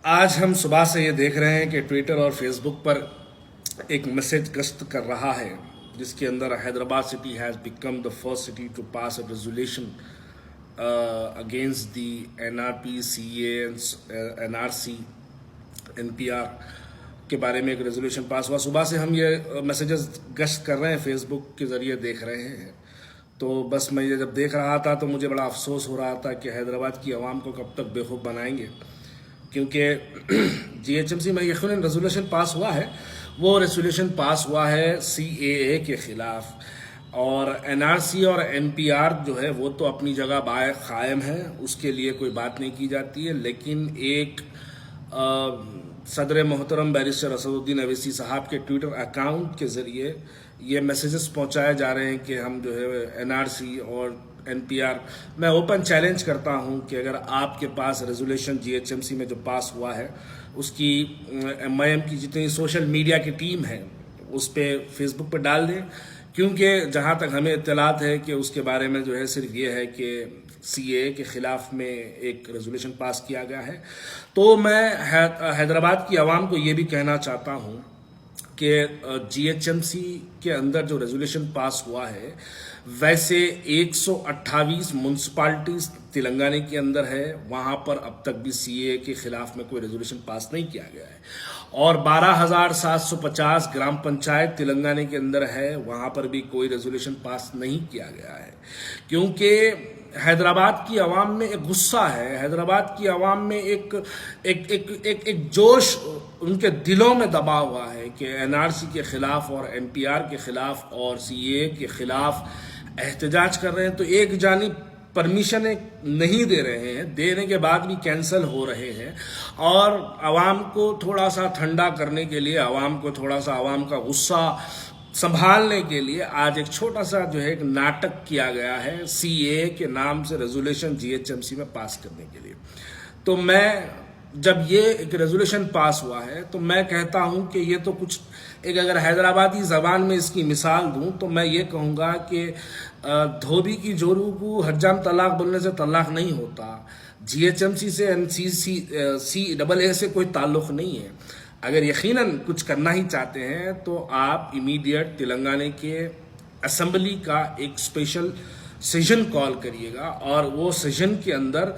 آج ہم صبح سے یہ دیکھ رہے ہیں کہ ٹویٹر اور فیس بک پر ایک میسج گشت کر رہا ہے جس کے اندر Hyderabad city has become the first city to pass a resolution against the NRP CA NRC NPR کے بارے میں ایک ریزولوشن پاس ہوا. صبح سے ہم یہ میسیجز گشت کر رہے ہیں، فیس بک کے ذریعے دیکھ رہے ہیں. تو بس میں یہ جب دیکھ رہا تھا تو مجھے بڑا افسوس ہو رہا تھا کہ حیدرآباد کی عوام کو کب تک بیوقوف بنائیں گے، کیونکہ GHMC میں یقیناً ریزولوشن پاس ہوا ہے. وہ ریزولوشن پاس ہوا ہے CAA کے خلاف، اور NRC اور NPR جو ہے وہ تو اپنی جگہ قائم ہے، اس کے لیے کوئی بات نہیں کی جاتی ہے. لیکن ایک صدر محترم بیرسٹر اسد الدین اویسی صاحب کے ٹویٹر اکاؤنٹ کے ذریعے یہ میسیجز پہنچائے جا رہے ہیں کہ ہم جو ہے NRC اور NPR، میں اوپن چیلنج کرتا ہوں کہ اگر آپ کے پاس ریزولیوشن GHMC میں جو پاس ہوا ہے اس کی MIM کی جتنی سوشل میڈیا کی ٹیم ہے اس پہ فیس بک پہ ڈال دیں، کیونکہ جہاں تک ہمیں اطلاعات ہے کہ اس کے بارے میں جو ہے صرف یہ ہے کہ CAA کے خلاف میں ایک ریزولیوشن پاس کیا گیا ہے. تو میں حیدرآباد کی عوام کو یہ بھی کہنا چاہتا ہوں کہ GHMC کے اندر جو ریزولیوشن پاس ہوا ہے، ویسے 128 میونسپلٹیز تلنگانہ کے اندر ہے، وہاں پر اب تک بھی CAA کے خلاف میں کوئی ریزولیوشن پاس نہیں کیا گیا ہے. اور 12,750 گرام پنچایت تلنگانہ کے اندر ہے، وہاں پر بھی کوئی ریزولیوشن پاس نہیں کیا گیا ہے. کیونکہ حیدرآباد کی عوام میں ایک غصہ ہے، حیدرآباد کی عوام میں ایک جوش ان کے دلوں میں دبا ہوا ہے کہ NRC کے خلاف اور NPR کے خلاف اور CAA کے خلاف احتجاج کر رہے ہیں. تو ایک جانب پرمیشنیں نہیں دے رہے ہیں، دینے کے بعد بھی کینسل ہو رہے ہیں، اور عوام کو تھوڑا سا ٹھنڈا کرنے کے لیے، عوام کو تھوڑا سا عوام کا غصہ سنبھالنے کے لیے آج ایک چھوٹا سا جو ہے ایک ناٹک کیا گیا ہے CAA کے نام سے ریزولیوشن GHMC میں پاس کرنے کے لیے. تو میں جب یہ ایک ریزولیوشن پاس ہوا ہے تو میں کہتا ہوں کہ یہ تو کچھ ایک، اگر حیدرآبادی زبان میں اس کی مثال دوں تو میں یہ کہوں گا کہ دھوبی کی جورو کو حجام طلاق بولنے سے طلاق نہیں ہوتا. GHMC سے CAA سے کوئی تعلق نہیں ہے. اگر یقیناً کچھ کرنا ہی چاہتے ہیں تو آپ امیڈیٹ تلنگانہ کے اسمبلی کا ایک اسپیشل سیشن کال کریے گا، اور وہ سیشن کے اندر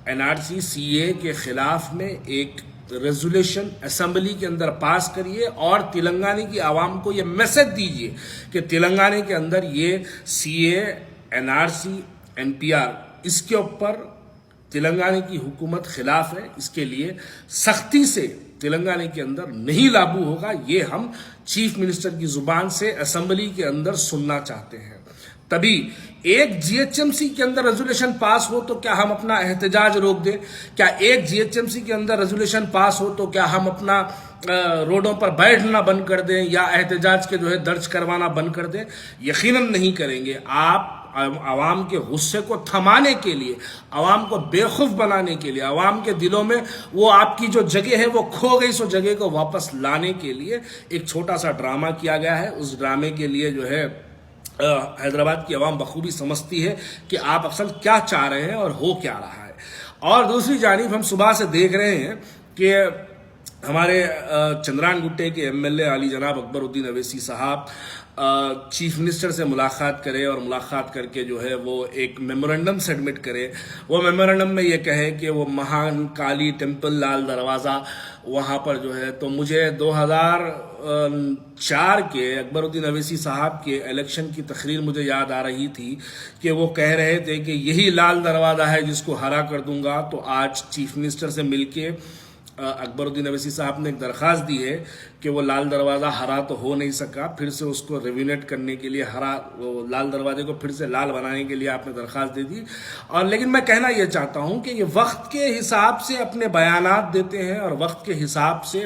NRC CAA کے خلاف میں ایک ریزولیوشن اسمبلی کے اندر پاس کریے، اور تلنگانہ کی عوام کو یہ میسج دیجیے کہ تلنگانہ کے اندر یہ CAA NRC NPR اس کے اوپر تلنگانہ کی حکومت خلاف ہے، اس کے لیے سختی سے تلنگانہ کے اندر نہیں لاگو ہوگا. یہ ہم چیف منسٹر کی زبان سے اسمبلی کے اندر سننا چاہتے ہیں. تبھی ایک GHMC کے اندر ریزولیوشن پاس ہو تو کیا ہم اپنا احتجاج روک دیں؟ کیا ایک GHMC کے اندر ریزولیوشن پاس ہو تو کیا ہم اپنا روڈوں پر بیٹھنا بند کر دیں یا احتجاج کے جو ہے درج کروانا بند کر دیں؟ یقیناً نہیں کریں گے. آپ عوام کے غصے کو تھمانے کے لیے، عوام کو بےخوف بنانے کے لیے، عوام کے دلوں میں وہ آپ کی جو جگہ ہے وہ کھو گئی سو جگہ کو واپس لانے کے لیے ایک چھوٹا سا ڈرامہ کیا گیا ہے. اس ڈرامے کے لیے جو ہے حیدرآباد کی عوام بخوبی سمجھتی ہے کہ آپ اصل کیا چاہ رہے ہیں اور ہو کیا رہا ہے. اور دوسری جانب ہم صبح سے دیکھ رہے ہیں کہ ہمارے چندران گٹے کے MLA علی جناب اکبر الدین اویسی صاحب چیف منسٹر سے ملاقات کرے، اور ملاقات کر کے جو ہے وہ ایک میمورنڈم سبمٹ کرے. وہ میمورنڈم میں یہ کہے کہ وہ مہان کالی ٹیمپل لال دروازہ وہاں پر جو ہے، تو مجھے 2004 کے اکبر الدین اویسی صاحب کے الیکشن کی تقریر مجھے یاد آ رہی تھی کہ وہ کہہ رہے تھے کہ یہی لال دروازہ ہے جس کو ہرا کر دوں گا. تو آج چیف منسٹر سے مل کے اکبر الدین اویسی صاحب نے ایک درخواست دی ہے کہ وہ لال دروازہ ہرا تو ہو نہیں سکا، پھر سے اس کو ریونیٹ کرنے کے لیے وہ لال دروازے کو پھر سے لال بنانے کے لیے آپ نے درخواست دے دی. اور لیکن میں کہنا یہ چاہتا ہوں کہ یہ وقت کے حساب سے اپنے بیانات دیتے ہیں اور وقت کے حساب سے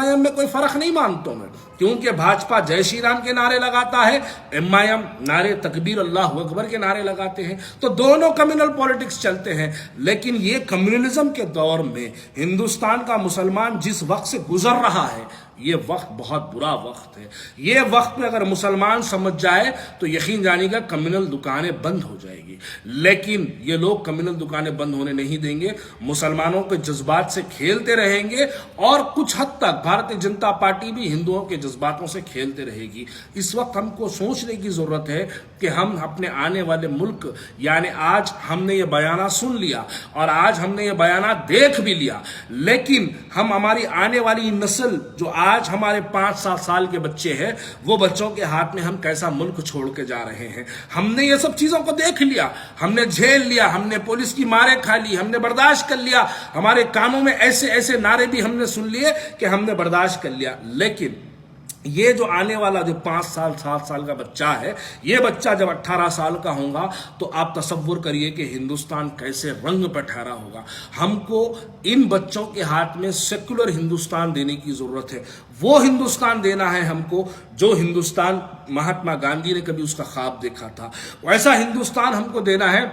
MIM میں کوئی فرق نہیں مانتا میں، کیونکہ بھاجپا جے شری رام کے نعرے لگاتا ہے، MIM نعرے تکبیر اللہ اکبر کے نعرے لگاتے ہیں، تو دونوں کمیونل پولیٹکس چلتے ہیں۔ لیکن یہ کمیونزم کے دور میں ہندوستان کا مسلمان جس وقت سے گزر رہا ہے، یہ وقت بہت برا وقت ہے۔ یہ وقت میں اگر مسلمان سمجھ جائے تو یقین جانی گا کمیونل دکانیں بند ہو جائے گی، لیکن یہ لوگ کمیونل دکانیں بند ہونے نہیں دیں گے، مسلمانوں کے جذبات سے کھیلتے رہیں گے، اور کچھ حد تک بھارتیہ جنتا پارٹی بھی ہندوؤں کے جذباتوں سے کھیلتے رہے گی۔ اس وقت ہم کو سوچنے کی ضرورت ہے کہ ہم اپنے آنے والے ملک، یعنی آج ہم نے یہ بیانات سن لیا اور آج ہم نے یہ بیانات دیکھ بھی لیا، لیکن ہم ہماری آنے والی نسل جو آج ہمارے 5-7 سال کے بچے ہیں، وہ بچوں کے ہاتھ میں ہم کیسا ملک چھوڑ کے جا رہے ہیں۔ ہم نے یہ سب چیزوں کو دیکھ لیا، ہم نے جھیل لیا، ہم نے پولیس کی مارے کھا لی، ہم نے برداشت کر لیا، ہمارے کانوں میں ایسے ایسے نعرے بھی ہم نے سن لیے کہ ہم نے برداشت کر لیا۔ لیکن یہ جو آنے والا جو 5 سال 7 سال کا بچہ ہے، یہ بچہ جب 18 سال کا ہوگا تو آپ تصور کریے کہ ہندوستان کیسے رنگ پہ ٹھہرا ہوگا۔ ہم کو ان بچوں کے ہاتھ میں سیکولر ہندوستان دینے کی ضرورت ہے، وہ ہندوستان دینا ہے ہم کو جو ہندوستان مہاتما گاندھی نے کبھی اس کا خواب دیکھا تھا۔ ویسا ہندوستان ہم کو دینا ہے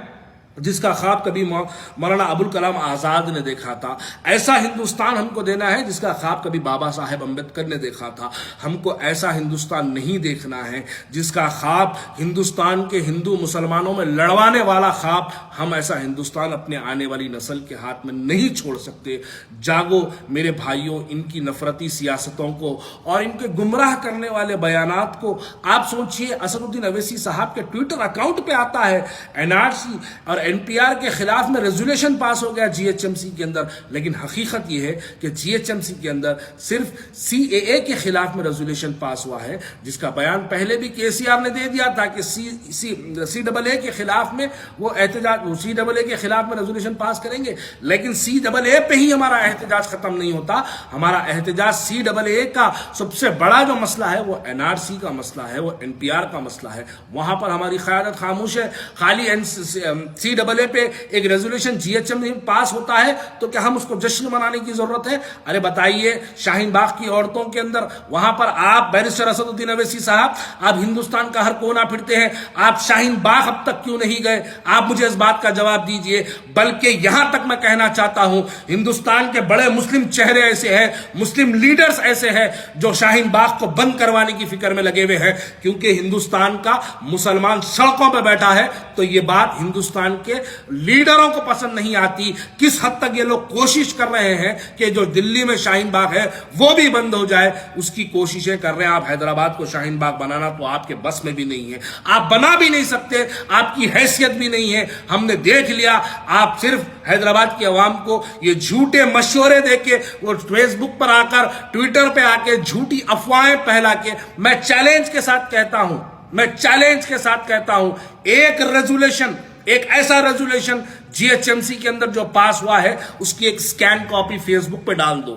جس کا خواب کبھی مولانا ابوالکلام آزاد نے دیکھا تھا۔ ایسا ہندوستان ہم کو دینا ہے جس کا خواب کبھی بابا صاحب امبیڈکر نے دیکھا تھا۔ ہم کو ایسا ہندوستان نہیں دیکھنا ہے جس کا خواب ہندوستان کے ہندو مسلمانوں میں لڑوانے والا خواب، ہم ایسا ہندوستان اپنے آنے والی نسل کے ہاتھ میں نہیں چھوڑ سکتے۔ جاگو میرے بھائیوں، ان کی نفرتی سیاستوں کو اور ان کے گمراہ کرنے والے بیانات کو آپ سوچئے۔ اسد الدین اویسی صاحب کے ٹویٹر اکاؤنٹ پہ آتا ہے NRC اور NPR کے خلاف میں ریزولیشن پاس ہو گیا GHMC کے اندر، لیکن حقیقت یہ ہے کہ GHMC کے اندر صرف CAA کے خلاف میں ریزولیشن پاس ہوا ہے، جس کا بیان پہلے بھی KCR نے دے دیا تھا کہ CAA کے خلاف میں وہ احتجاج، CAA کے خلاف میں ریزولیشن پاس کریں گے، لیکن CAA پہ ہی ہمارا احتجاج ختم نہیں ہوتا۔ ہمارا احتجاج CAA کا سب سے بڑا جو مسئلہ ہے وہ NRC کا مسئلہ ہے، وہ NPR کا مسئلہ ہے۔ وہاں پر ہماری قیادت خاموش ہے۔ خالی CAA پہ ایک ریزولوشن GHMC پاس ہوتا ہے تو کیا ہم اس کو جشن منانے کی ضرورت ہے؟ ارے بتائیے، شاہین باغ کی عورتوں کے اندر وہاں پر آپ بیرسٹر اسد الدین اویسی صاحب، آپ ہندوستان کا ہر کونا پھرتے ہیں، آپ شاہین باغ اب تک کیوں نہیں گئے؟ آپ مجھے اس بات کا جواب دیجئے۔ بلکہ یہاں تک میں کہنا چاہتا ہوں، ہندوستان کے بڑے مسلم چہرے ایسے ہیں، مسلم لیڈرز ایسے ہیں جو شاہین باغ کو بند کروانے کی فکر میں لگے ہوئے ہیں، کیونکہ ہندوستان کا مسلمان سڑکوں پہ بیٹھا ہے تو یہ بات ہندوستان کے لیڈروں کو پسند نہیں آتی۔ کس حد تک یہ لوگ کوشش کر رہے ہیں کہ جو دلی میں شاہین باغ ہے وہ بھی بند ہو جائے، اس کی کوششیں کر رہے ہیں۔ آپ حیدرآباد کو شاہین باغ بنانا تو آپ کے بس میں بھی نہیں ہے، آپ بنا بھی نہیں سکتے، آپ کی حیثیت بھی نہیں ہے۔ ہم نے دیکھ لیا، آپ صرف حیدرآباد کی عوام کو یہ جھوٹے مشورے دے کے، وہ فیس بک پر آ کر، ٹویٹر پہ آ کے جھوٹی افواہیں پھیلا کے، میں چیلنج کے ساتھ کہتا ہوں، ایک ایسا ریزولیشن GHMC کے اندر جو پاس ہوا ہے، اس کی ایک سکین کاپی فیس بک پہ ڈال دو،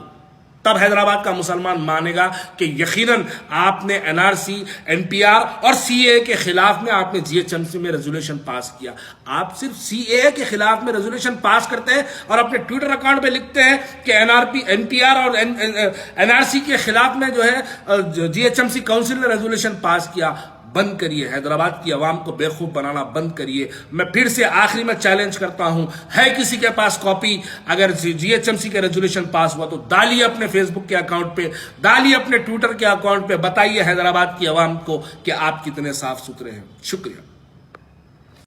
تب حیدرآباد کا مسلمان مانے گا کہ یقیناً آپ نے NRC، NPR اور CAA کے خلاف میں آپ نے GHMC میں ریزولیشن پاس کیا۔ آپ صرف CAA کے خلاف میں ریزولیشن پاس کرتے ہیں اور اپنے ٹویٹر اکاؤنٹ پہ لکھتے ہیں کہ NPR اور NRC کے خلاف میں جو ہے GHMC کونسل نے ریزولیشن پاس کیا۔ بند کریے، حیدرآباد کی عوام کو بیوقوف بنانا بند کریے۔ میں پھر سے آخری میں چیلنج کرتا ہوں، ہے کسی کے پاس کاپی؟ اگر GHMC کے ریزولیشن پاس ہوا تو ڈالیے اپنے فیس بک کے اکاؤنٹ پہ، ڈالیے اپنے ٹویٹر کے اکاؤنٹ پہ، بتائیے حیدرآباد کی عوام کو کہ آپ کتنے صاف ستھرے ہیں۔ شکریہ۔